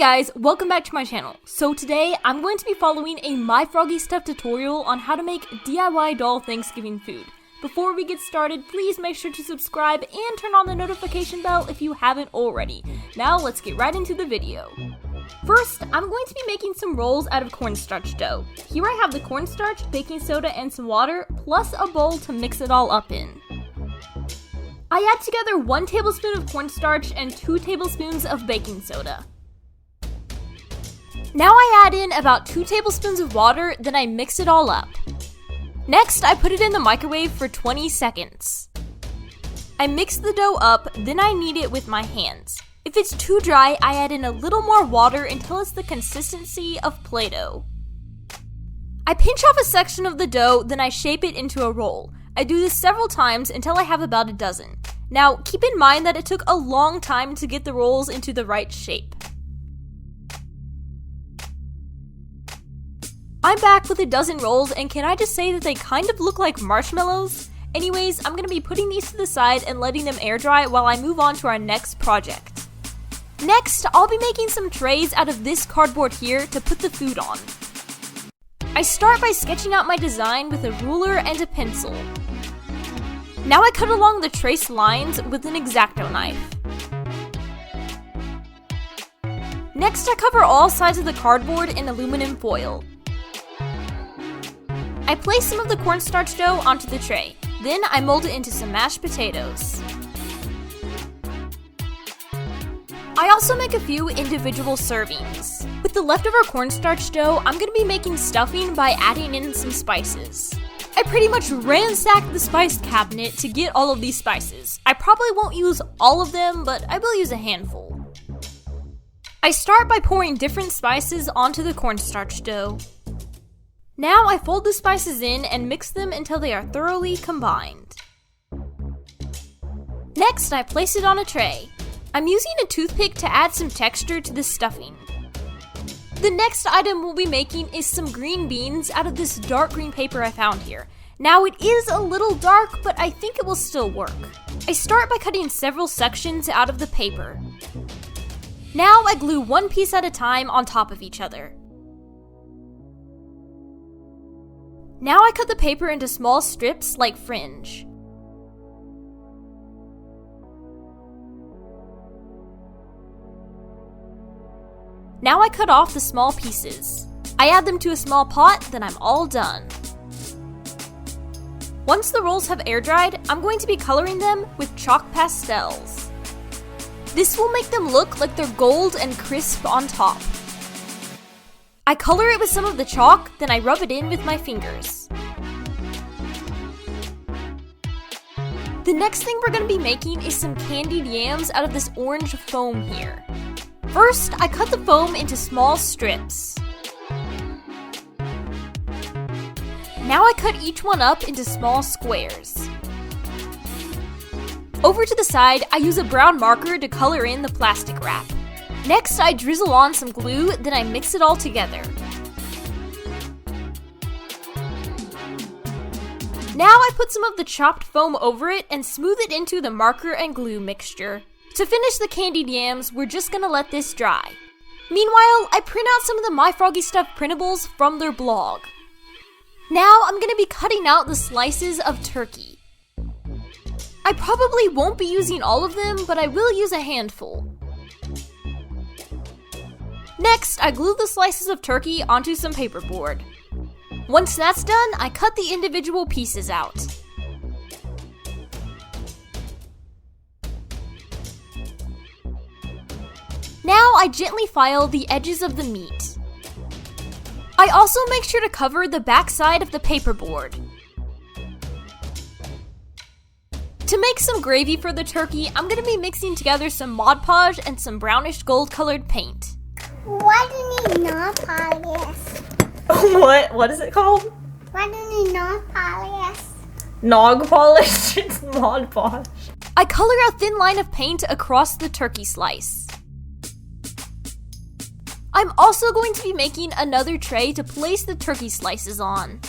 guys, welcome back to my channel. So today, I'm going to be following a MyFroggyStuff tutorial on how to make DIY doll Thanksgiving food. Before we get started, please make sure to subscribe and turn on the notification bell if you haven't already. Now let's get right into the video. First, I'm going to be making some rolls out of cornstarch dough. Here I have the cornstarch, baking soda, and some water, plus a bowl to mix it all up in. I add together 1 tablespoon of cornstarch and 2 tablespoons of baking soda. Now I add in about 2 tablespoons of water, then I mix it all up. Next, I put it in the microwave for 20 seconds. I mix the dough up, then I knead it with my hands. If it's too dry, I add in a little more water until it's the consistency of Play-Doh. I pinch off a section of the dough, then I shape it into a roll. I do this several times until I have about a dozen. Now, keep in mind that it took a long time to get the rolls into the right shape. I'm back with a dozen rolls, and can I just say that they kind of look like marshmallows? Anyways, I'm going to be putting these to the side and letting them air dry while I move on to our next project. Next, I'll be making some trays out of this cardboard here to put the food on. I start by sketching out my design with a ruler and a pencil. Now I cut along the trace lines with an X-Acto knife. Next, I cover all sides of the cardboard in aluminum foil. I place some of the cornstarch dough onto the tray. Then I mold it into some mashed potatoes. I also make a few individual servings. With the leftover cornstarch dough, I'm going to be making stuffing by adding in some spices. I pretty much ransacked the spice cabinet to get all of these spices. I probably won't use all of them, but I will use a handful. I start by pouring different spices onto the cornstarch dough. Now I fold the spices in and mix them until they are thoroughly combined. Next, I place it on a tray. I'm using a toothpick to add some texture to the stuffing. The next item we'll be making is some green beans out of this dark green paper I found here. Now it is a little dark, but I think it will still work. I start by cutting several sections out of the paper. Now I glue one piece at a time on top of each other. Now I cut the paper into small strips like fringe. Now I cut off the small pieces. I add them to a small pot, then I'm all done. Once the rolls have air dried, I'm going to be coloring them with chalk pastels. This will make them look like they're gold and crisp on top. I color it with some of the chalk, then I rub it in with my fingers. The next thing we're going to be making is some candied yams out of this orange foam here. First, I cut the foam into small strips. Now I cut each one up into small squares. Over to the side, I use a brown marker to color in the plastic wrap. Next, I drizzle on some glue, then I mix it all together. Now I put some of the chopped foam over it and smooth it into the marker and glue mixture. To finish the candied yams, we're just gonna let this dry. Meanwhile, I print out some of the MyFroggyStuff printables from their blog. Now I'm gonna be cutting out the slices of turkey. I probably won't be using all of them, but I will use a handful. Next, I glue the slices of turkey onto some paperboard. Once that's done, I cut the individual pieces out. Now I gently file the edges of the meat. I also make sure to cover the back side of the paperboard. To make some gravy for the turkey, I'm going to be mixing together some Mod Podge and some brownish gold colored paint. Why do you need nail polish? What is it called? Why do you need nail polish? Nog polish? It's Mod Podge. I color a thin line of paint across the turkey slice. I'm also going to be making another tray to place the turkey slices on.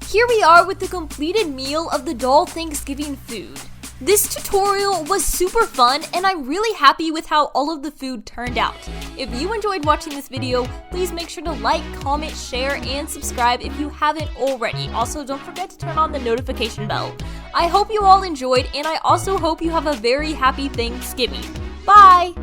Here we are with the completed meal of the doll Thanksgiving food. This tutorial was super fun, and I'm really happy with how all of the food turned out. If you enjoyed watching this video, please make sure to like, comment, share, and subscribe if you haven't already. Also, don't forget to turn on the notification bell. I hope you all enjoyed, and I also hope you have a very happy Thanksgiving. Bye!